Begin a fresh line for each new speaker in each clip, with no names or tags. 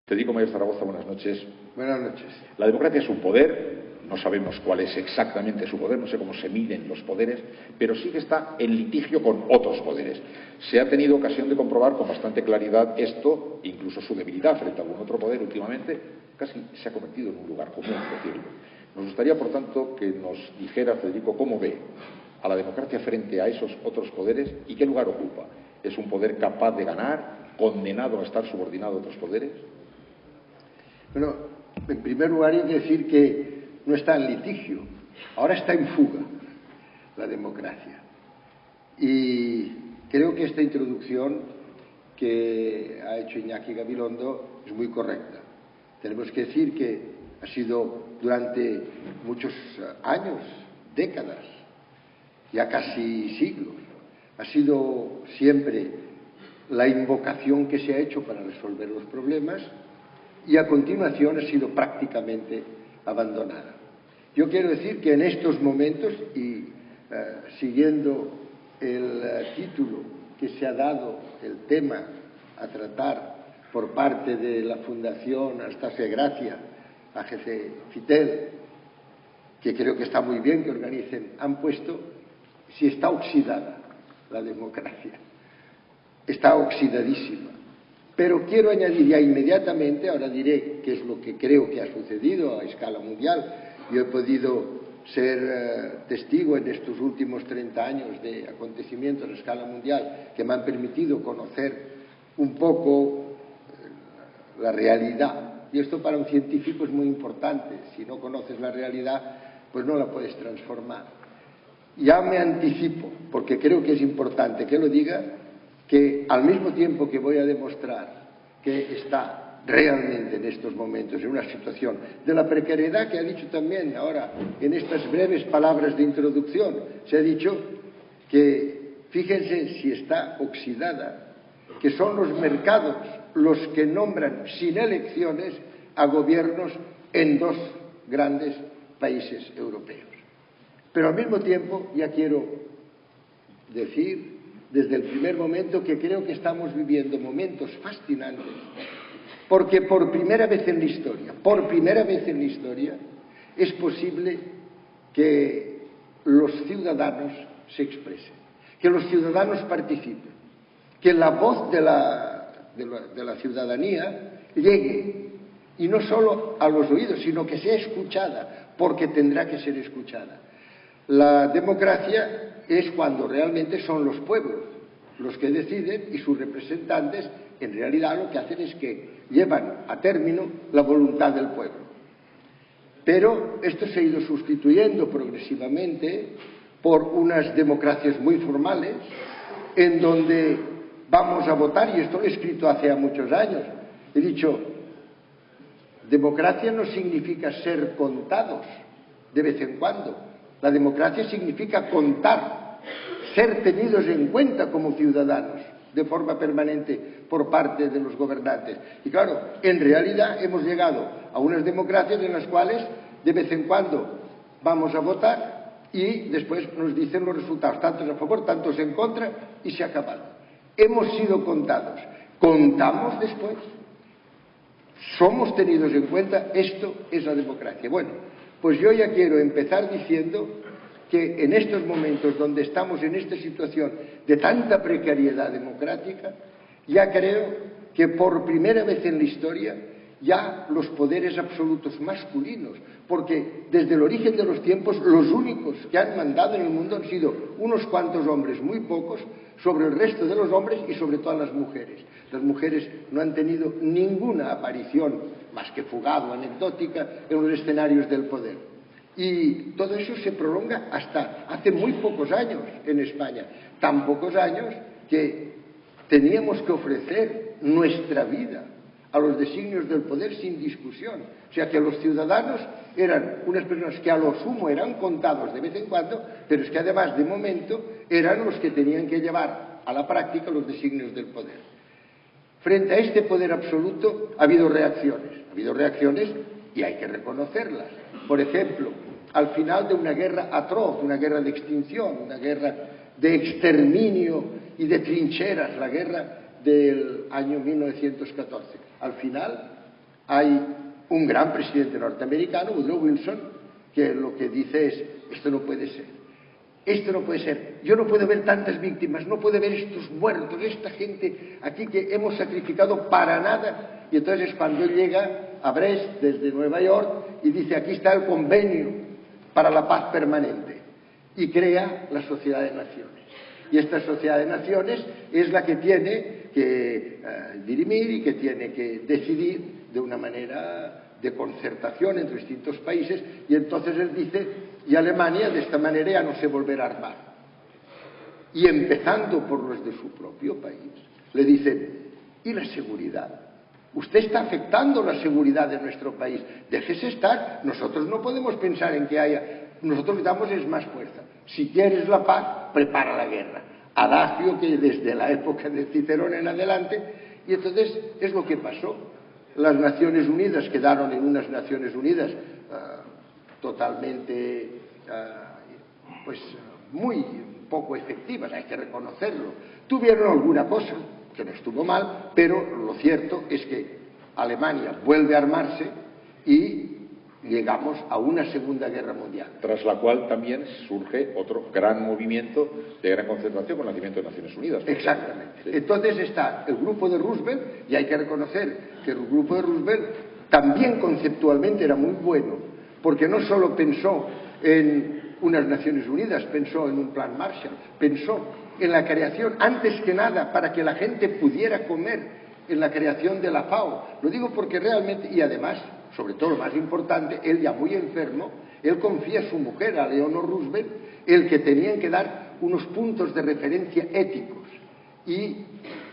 Federico Mayor Zaragoza, buenas noches.
Buenas noches.
La democracia es un poder, no sabemos cuál es exactamente su poder, no sé cómo se miden los poderes, pero sí que está en litigio con otros poderes. Se ha tenido ocasión de comprobar con bastante claridad esto, incluso su debilidad frente a algún otro poder últimamente, casi se ha convertido en un lugar común, decirlo. Nos gustaría, por tanto, que nos dijera, Federico, cómo ve a la democracia frente a esos otros poderes y qué lugar ocupa. ¿Es un poder capaz de ganar, condenado a estar subordinado a otros poderes?
Bueno, en primer lugar hay que decir que no está en litigio, ahora está en fuga la democracia. Y creo que esta introducción que ha hecho Iñaki Gabilondo es muy correcta. Tenemos que decir que ha sido durante muchos años, décadas, ya casi siglos, ha sido siempre la invocación que se ha hecho para resolver los problemas y a continuación ha sido prácticamente abandonada. Yo quiero decir que en estos momentos, y siguiendo el título que se ha dado, el tema a tratar por parte de la Fundación Anastasia Gracia, AGC Fitel, que creo que está muy bien que organicen, han puesto si está oxidada la democracia. Está oxidadísima. Pero quiero añadir ya inmediatamente, ahora diré qué es lo que creo que ha sucedido a escala mundial. Yo he podido ser testigo en estos últimos 30 años de acontecimientos a escala mundial que me han permitido conocer un poco la realidad. Y esto para un científico es muy importante. Si no conoces la realidad, pues no la puedes transformar. Ya me anticipo, porque creo que es importante que lo diga, que al mismo tiempo que voy a demostrar que está realmente en estos momentos en una situación de la precariedad que ha dicho también ahora en estas breves palabras de introducción, se ha dicho que fíjense si está oxidada, que son los mercados los que nombran sin elecciones a gobiernos en dos grandes países europeos. Pero al mismo tiempo ya quiero decir desde el primer momento que creo que estamos viviendo momentos fascinantes, porque por primera vez en la historia, es posible que los ciudadanos se expresen, que los ciudadanos participen, que la voz de la ciudadanía llegue, y no solo a los oídos, sino que sea escuchada, porque tendrá que ser escuchada. La democracia es cuando realmente son los pueblos los que deciden y sus representantes en realidad lo que hacen es que llevan a término la voluntad del pueblo. Pero esto se ha ido sustituyendo progresivamente por unas democracias muy formales en donde vamos a votar, y esto lo he escrito hace muchos años, he dicho, democracia no significa ser contados de vez en cuando. La democracia significa contar, ser tenidos en cuenta como ciudadanos de forma permanente por parte de los gobernantes. Y claro, en realidad hemos llegado a unas democracias en las cuales de vez en cuando vamos a votar y después nos dicen los resultados, tantos a favor, tantos en contra, y se ha acabado. Hemos sido contados. ¿Contamos después? ¿Somos tenidos en cuenta? Esto es la democracia. Bueno, pues yo ya quiero empezar diciendo que en estos momentos donde estamos en esta situación de tanta precariedad democrática, ya creo que por primera vez en la historia ya los poderes absolutos masculinos, porque desde el origen de los tiempos los únicos que han mandado en el mundo han sido unos cuantos hombres, muy pocos, sobre el resto de los hombres y sobre todas las mujeres. Las mujeres no han tenido ninguna aparición, más que fugaz o anecdótica, en los escenarios del poder. Y todo eso se prolonga hasta hace muy pocos años en España. Tan pocos años que teníamos que ofrecer nuestra vida a los designios del poder sin discusión. O sea que los ciudadanos eran unas personas que a lo sumo eran contados de vez en cuando, pero es que además de momento eran los que tenían que llevar a la práctica los designios del poder. Frente a este poder absoluto ha habido reacciones y hay que reconocerlas. Por ejemplo, al final de una guerra atroz, una guerra de extinción, una guerra de exterminio y de trincheras, la guerra del año 1914. Al final Hay un gran presidente norteamericano, Woodrow Wilson, que lo que dice es: esto no puede ser, esto no puede ser, yo no puedo ver tantas víctimas, no puedo ver estos muertos, esta gente aquí que hemos sacrificado para nada. Y entonces es cuando llega a Brest desde Nueva York y dice: aquí está el convenio para la paz permanente, y crea la Sociedad de Naciones. Y esta Sociedad de Naciones es la que tiene que dirimir y que tiene que decidir de una manera de concertación entre distintos países. Y entonces él dice: y Alemania de esta manera ya no se volverá a armar. Y empezando por los de su propio país, le dicen: ¿y la seguridad? Usted está afectando la seguridad de nuestro país, déjese estar, nosotros no podemos pensar en que haya, nosotros damos es más fuerza. Si quieres la paz, prepara la guerra. Adagio que desde la época de Cicerón en adelante. Y entonces es lo que pasó. Las Naciones Unidas quedaron en unas Naciones Unidas totalmente pues muy poco efectivas, hay que reconocerlo. Tuvieron alguna cosa que no estuvo mal, pero lo cierto es que Alemania vuelve a armarse y llegamos a una Segunda Guerra Mundial.
Tras la cual también surge otro gran movimiento de gran concentración con el nacimiento de Naciones Unidas.
Exactamente.
Sí.
Entonces está el grupo de Roosevelt, y hay que reconocer que el grupo de Roosevelt también conceptualmente era muy bueno, porque no solo pensó en unas Naciones Unidas, pensó en un plan Marshall, pensó en la creación, antes que nada, para que la gente pudiera comer, en la creación de la FAO. Lo digo porque realmente, y además, sobre todo lo más importante, él ya muy enfermo, él confía a su mujer, a Eleanor Roosevelt, el que tenían que dar unos puntos de referencia éticos. Y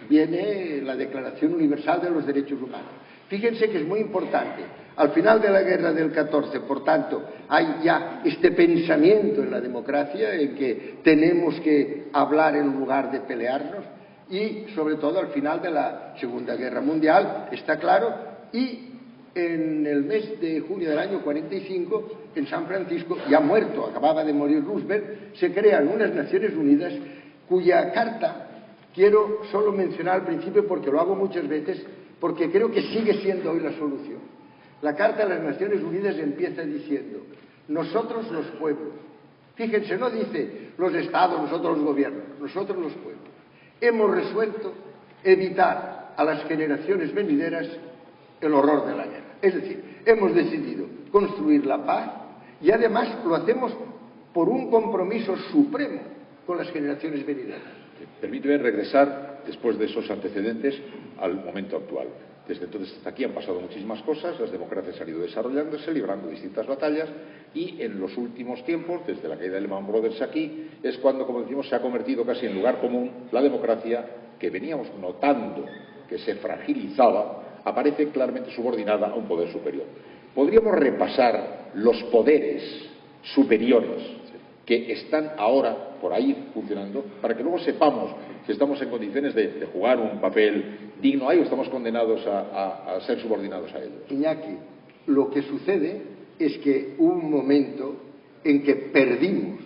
viene la Declaración Universal de los Derechos Humanos. Fíjense que es muy importante. Al final de la guerra del 14, por tanto, hay ya este pensamiento en la democracia en que tenemos que hablar en lugar de pelearnos, y sobre todo al final de la Segunda Guerra Mundial, está claro. Y en el mes de junio del año 45, en San Francisco, ya muerto, acababa de morir Roosevelt, se crean unas Naciones Unidas cuya carta quiero solo mencionar al principio porque lo hago muchas veces, porque creo que sigue siendo hoy la solución. La Carta de las Naciones Unidas empieza diciendo: nosotros los pueblos. Fíjense, no dice los estados, nosotros los gobiernos, nosotros los pueblos. Hemos resuelto evitar a las generaciones venideras el horror de la guerra. Es decir, hemos decidido construir la paz, y además lo hacemos por un compromiso supremo con las generaciones venideras.
Permíteme regresar, después de esos antecedentes, al momento actual. Desde entonces hasta aquí han pasado muchísimas cosas, las democracias han ido desarrollándose, librando distintas batallas, y en los últimos tiempos, desde la caída de Lehman Brothers aquí, es cuando, como decimos, se ha convertido casi en lugar común la democracia, que veníamos notando que se fragilizaba, aparece claramente subordinada a un poder superior. Podríamos repasar los poderes superiores que están ahora por ahí funcionando, para que luego sepamos si estamos en condiciones de jugar un papel digno ahí o estamos condenados a ser subordinados a ellos.
Iñaki, lo que sucede es que hubo un momento en que perdimos,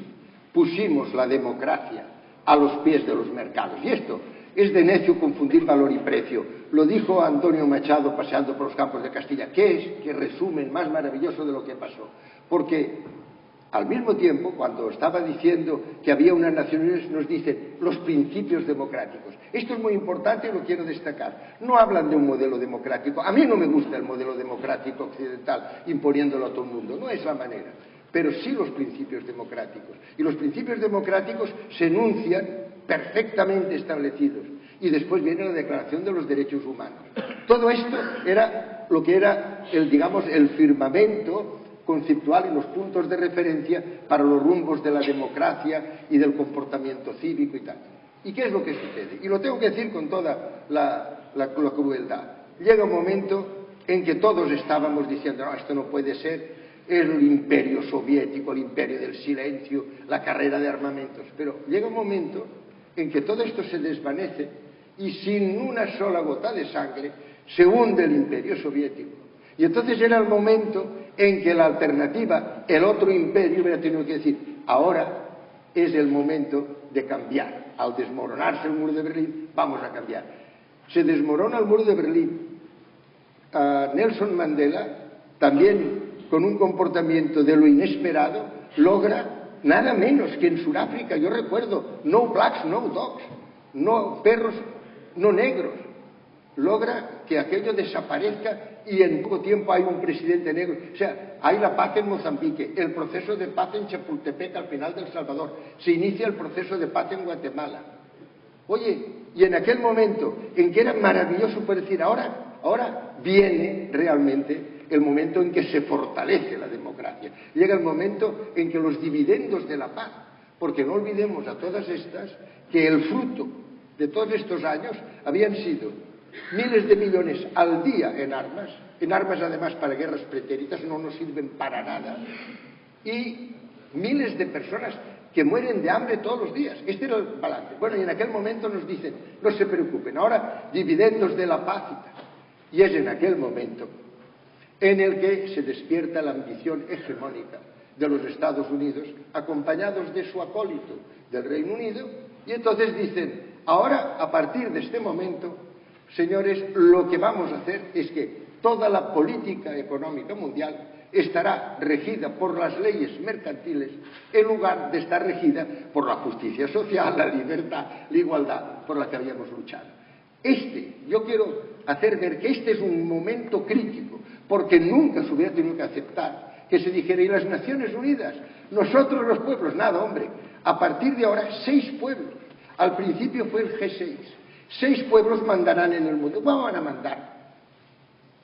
pusimos la democracia a los pies de los mercados. Y esto es de necio confundir valor y precio. Lo dijo Antonio Machado paseando por los campos de Castilla, que es que resumen más maravilloso de lo que pasó. Porque al mismo tiempo, cuando estaba diciendo que había unas Naciones, nos dicen los principios democráticos. Esto es muy importante y lo quiero destacar. No hablan de un modelo democrático. A mí no me gusta el modelo democrático occidental, imponiéndolo a todo el mundo. No es la manera. Pero sí los principios democráticos. Y los principios democráticos se enuncian perfectamente establecidos. Y después viene la Declaración de los Derechos Humanos. Todo esto era lo que era el firmamento conceptual y los puntos de referencia para los rumbos de la democracia y del comportamiento cívico y tal. ¿Y qué es lo que sucede? Y lo tengo que decir con toda la crueldad. Llega un momento en que todos estábamos diciendo: no, esto no puede ser, el imperio soviético, el imperio del silencio, la carrera de armamentos. Pero llega un momento en que todo esto se desvanece y sin una sola gota de sangre se hunde el imperio soviético. Y entonces era el momento en que la alternativa, el otro imperio, hubiera tenido que decir: ahora es el momento de cambiar. Al desmoronarse el muro de Berlín, vamos a cambiar. Se desmorona el muro de Berlín. Nelson Mandela, también con un comportamiento de lo inesperado, logra nada menos que en Sudáfrica, yo recuerdo, no blacks, no dogs, no perros, no negros, logra que aquello desaparezca y en poco tiempo hay un presidente negro. O sea, hay la paz en Mozambique, el proceso de paz en Chapultepec al final del Salvador, se inicia el proceso de paz en Guatemala. Oye, y en aquel momento en que era maravilloso poder decir, ahora viene realmente el momento en que se fortalece la democracia. Llega el momento en que los dividendos de la paz, porque no olvidemos a todas estas que el fruto de todos estos años habían sido miles de millones al día en armas además para guerras pretéritas, no nos sirven para nada, y miles de personas que mueren de hambre todos los días. Este era el balance. Bueno, y en aquel momento nos dicen, no se preocupen, ahora dividendos de la paz y tal. Y es en aquel momento en el que se despierta la ambición hegemónica de los Estados Unidos, acompañados de su acólito del Reino Unido, y entonces dicen, ahora, a partir de este momento, señores, lo que vamos a hacer es que toda la política económica mundial estará regida por las leyes mercantiles en lugar de estar regida por la justicia social, la libertad, la igualdad por la que habíamos luchado. Yo quiero hacer ver que este es un momento crítico, porque nunca se hubiera tenido que aceptar que se dijera, y las Naciones Unidas, nosotros los pueblos, nada, hombre, a partir de ahora 6 pueblos, al principio fue el G6, 6 pueblos mandarán en el mundo. ¿Cómo van a mandar?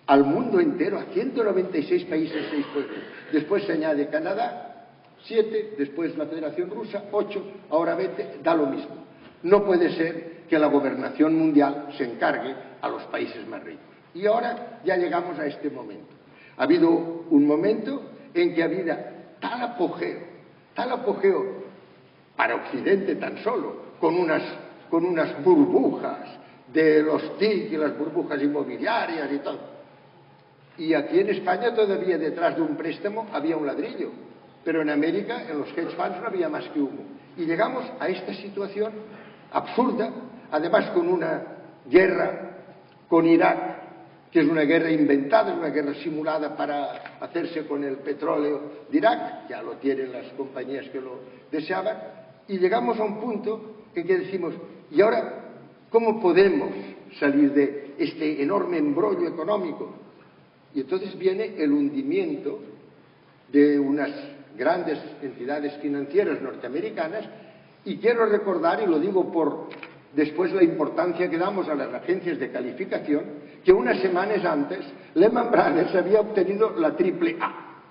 Al mundo entero, a 196 países, 6 pueblos. Después se añade Canadá, 7, después la Federación Rusa, 8, ahora 20, da lo mismo. No puede ser que la gobernación mundial se encargue a los países más ricos. Y ahora ya llegamos a este momento. Ha habido un momento en que ha habido tal apogeo para Occidente tan solo, con unas burbujas de los TIC y las burbujas inmobiliarias y todo. Y aquí en España todavía detrás de un préstamo había un ladrillo, pero en América, en los hedge funds, no había más que humo. Y llegamos a esta situación absurda, además con una guerra con Irak, que es una guerra inventada, es una guerra simulada para hacerse con el petróleo de Irak, ya lo tienen las compañías que lo deseaban, y llegamos a un punto en que decimos, ¿y ahora cómo podemos salir de este enorme embrollo económico? Y entonces viene el hundimiento de unas grandes entidades financieras norteamericanas, y quiero recordar, y lo digo por después la importancia que damos a las agencias de calificación, que unas semanas antes Lehman Brothers había obtenido la AAA.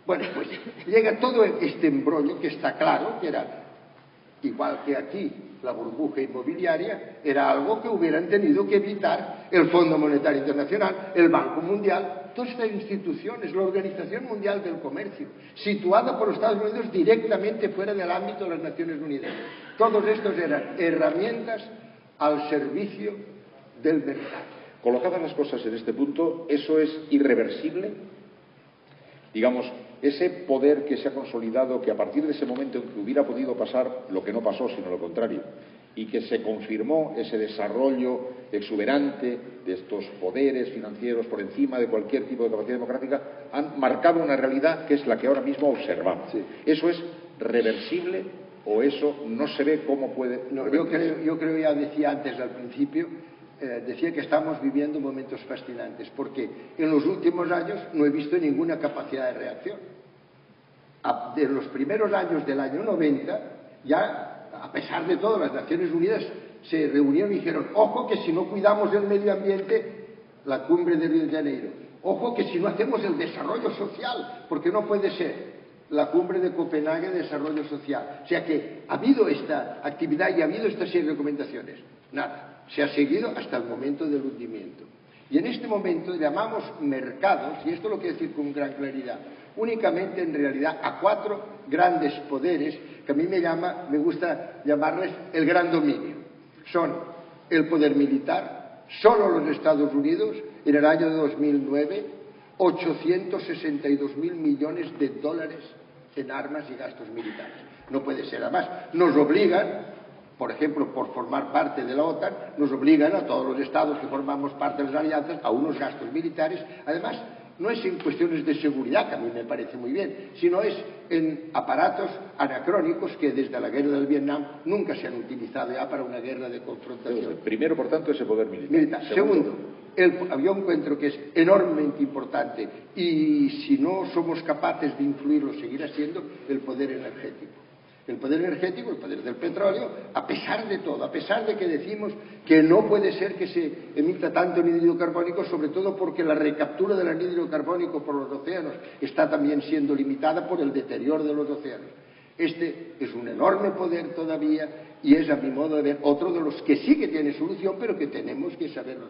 Bueno, pues llega todo este embrollo que está claro que era igual que aquí la burbuja inmobiliaria, era algo que hubieran tenido que evitar el Fondo Monetario Internacional, el Banco Mundial, todas estas instituciones, la Organización Mundial del Comercio, situada por los Estados Unidos directamente fuera del ámbito de las Naciones Unidas. Todos estos eran herramientas al servicio del mercado.
Colocadas las cosas en este punto, ¿eso es irreversible? Digamos, ese poder que se ha consolidado, que a partir de ese momento en que hubiera podido pasar lo que no pasó, sino lo contrario, y que se confirmó ese desarrollo exuberante de estos poderes financieros por encima de cualquier tipo de capacidad democrática, han marcado una realidad que es la que ahora mismo observamos.
Sí.
¿Eso es reversible o eso no se ve cómo puede...?
No, yo creo, ya decía antes al principio, decía que estamos viviendo momentos fascinantes, porque en los últimos años no he visto ninguna capacidad de reacción. De los primeros años del año 90, ya, a pesar de todo, las Naciones Unidas se reunieron y dijeron, ojo que si no cuidamos el medio ambiente, la cumbre de Río de Janeiro, ojo que si no hacemos el desarrollo social, porque no puede ser la cumbre de Copenhague de desarrollo social. O sea que ha habido esta actividad y ha habido esta serie de recomendaciones. Nada. Se ha seguido hasta el momento del hundimiento. Y en este momento llamamos mercados, y esto lo quiero decir con gran claridad, únicamente en realidad a 4 grandes poderes que a mí me gusta llamarles el gran dominio. Son el poder militar, solo los Estados Unidos, en el año 2009, 862.000 millones de dólares en armas y gastos militares. No puede ser. Además, nos obligan por ejemplo, por formar parte de la OTAN, nos obligan a todos los estados que formamos parte de las alianzas a unos gastos militares. Además, no es en cuestiones de seguridad, que a mí me parece muy bien, sino es en aparatos anacrónicos que desde la guerra del Vietnam nunca se han utilizado ya para una guerra de confrontación.
Primero, por tanto, ese poder militar.
Segundo, yo encuentro que es enormemente importante, y si no somos capaces de influirlo, seguirá siendo el poder energético. El poder energético, el poder del petróleo, a pesar de todo, a pesar de que decimos que no puede ser que se emita tanto anhídrido carbónico, sobre todo porque la recaptura del anhídrido carbónico por los océanos está también siendo limitada por el deterioro de los océanos. Este es un enorme poder todavía y es, a mi modo de ver, otro de los que sí que tiene solución, pero que tenemos que saberlo.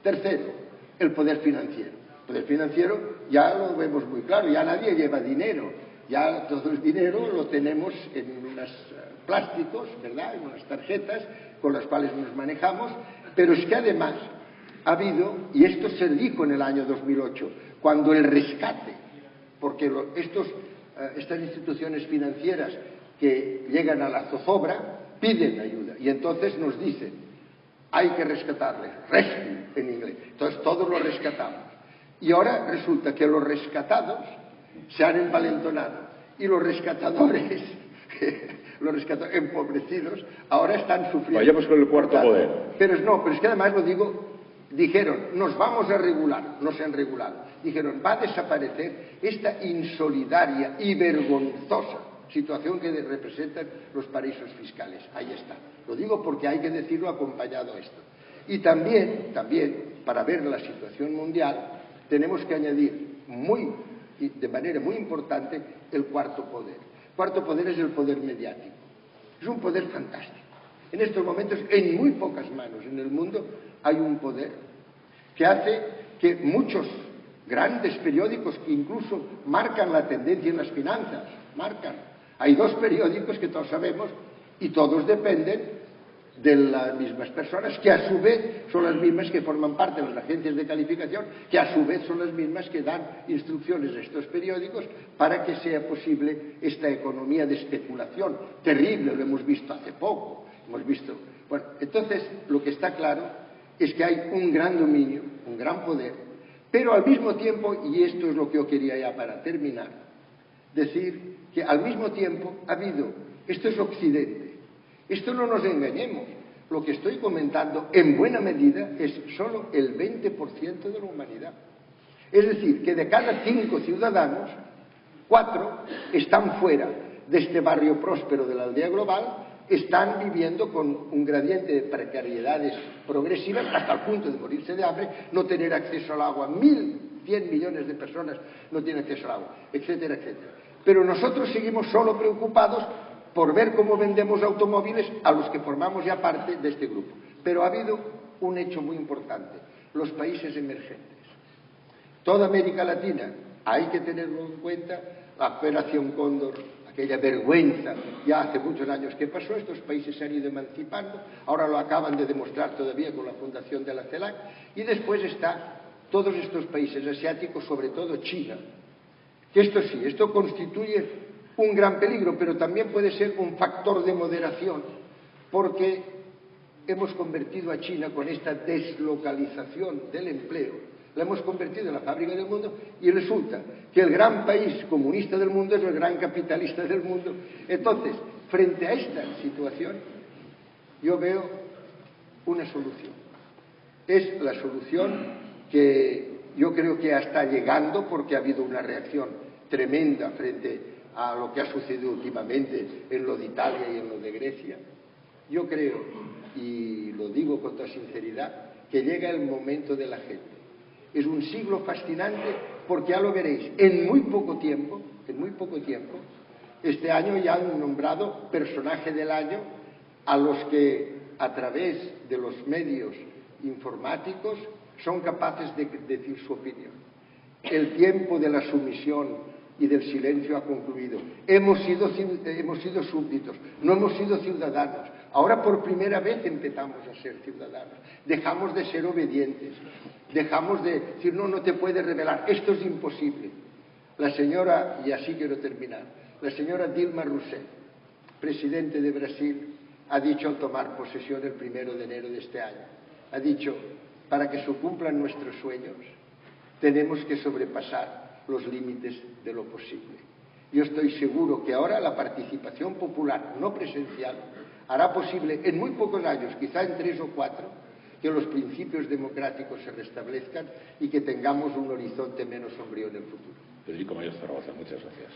Tercero, el poder financiero. El poder financiero ya lo vemos muy claro, ya nadie lleva dinero. Ya todo el dinero lo tenemos en unos plásticos, ¿verdad?, en unas tarjetas con las cuales nos manejamos, pero es que además ha habido, y esto se dijo en el año 2008, cuando el rescate, porque estas instituciones financieras que llegan a la zozobra piden ayuda, y entonces nos dicen, hay que rescatarles, rescue en inglés, entonces todos lo rescatamos. Y ahora resulta que los rescatados se han envalentonado y los rescatadores, empobrecidos, ahora están sufriendo.
Vayamos con el cuarto poder.
Pero es que además lo digo, dijeron, nos vamos a regular, no se han regulado. Dijeron, va a desaparecer esta insolidaria y vergonzosa situación que representan los paraísos fiscales. Ahí está. Lo digo porque hay que decirlo acompañado a esto. Y también, para ver la situación mundial, tenemos que añadir de manera muy importante el cuarto poder. El cuarto poder es el poder mediático. Es un poder fantástico. En estos momentos, en muy pocas manos en el mundo, hay un poder que hace que muchos grandes periódicos que incluso marcan la tendencia en las finanzas, hay dos periódicos que todos sabemos y todos dependen de las mismas personas, que a su vez son las mismas que forman parte de las agencias de calificación, que a su vez son las mismas que dan instrucciones a estos periódicos para que sea posible esta economía de especulación terrible. Lo hemos visto hace poco, Bueno, entonces lo que está claro es que hay un gran dominio, un gran poder, pero al mismo tiempo, y esto es lo que yo quería ya para terminar, decir que al mismo tiempo ha habido, esto es Occidente. Esto no nos engañemos, lo que estoy comentando en buena medida es solo el 20% de la humanidad. Es decir, que de cada 5 ciudadanos, 4 están fuera de este barrio próspero de la aldea global, están viviendo con un gradiente de precariedades progresivas hasta el punto de morirse de hambre, no tener acceso al agua. 1.100 millones de personas no tienen acceso al agua, etcétera, etcétera. Pero nosotros seguimos solo preocupados por ver cómo vendemos automóviles a los que formamos ya parte de este grupo. Pero ha habido un hecho muy importante, los países emergentes. Toda América Latina, hay que tenerlo en cuenta, la Operación Cóndor, aquella vergüenza, ya hace muchos años que pasó, estos países se han ido emancipando, ahora lo acaban de demostrar todavía con la fundación de la CELAC, y después está todos estos países asiáticos, sobre todo China, que esto constituye un gran peligro, pero también puede ser un factor de moderación, porque hemos convertido a China con esta deslocalización del empleo, la hemos convertido en la fábrica del mundo, y resulta que el gran país comunista del mundo es el gran capitalista del mundo. Entonces, frente a esta situación, yo veo una solución. Es la solución que yo creo que ya está llegando, porque ha habido una reacción tremenda frente a lo que ha sucedido últimamente en lo de Italia y en lo de Grecia. Yo creo, y lo digo con toda sinceridad, que llega el momento de la gente. Es un siglo fascinante porque ya lo veréis, en muy poco tiempo, este año ya han nombrado personaje del año a los que a través de los medios informáticos son capaces de decir su opinión. El tiempo de la sumisión y del silencio ha concluido. Hemos sido súbditos, no hemos sido ciudadanos. Ahora por primera vez empezamos a ser ciudadanos. Dejamos de ser obedientes. Dejamos de decir, no te puedes rebelar, esto es imposible. La señora, y así quiero terminar, la señora Dilma Rousseff, presidente de Brasil, ha dicho al tomar posesión el 1 de enero de este año. Ha dicho, para que se cumplan nuestros sueños, tenemos que sobrepasar los límites de lo posible. Yo estoy seguro que ahora la participación popular no presencial hará posible en muy pocos años, quizá en 3 o 4, que los principios democráticos se restablezcan y que tengamos un horizonte menos sombrío en el futuro.
Federico Mayor Zaragoza, muchas gracias.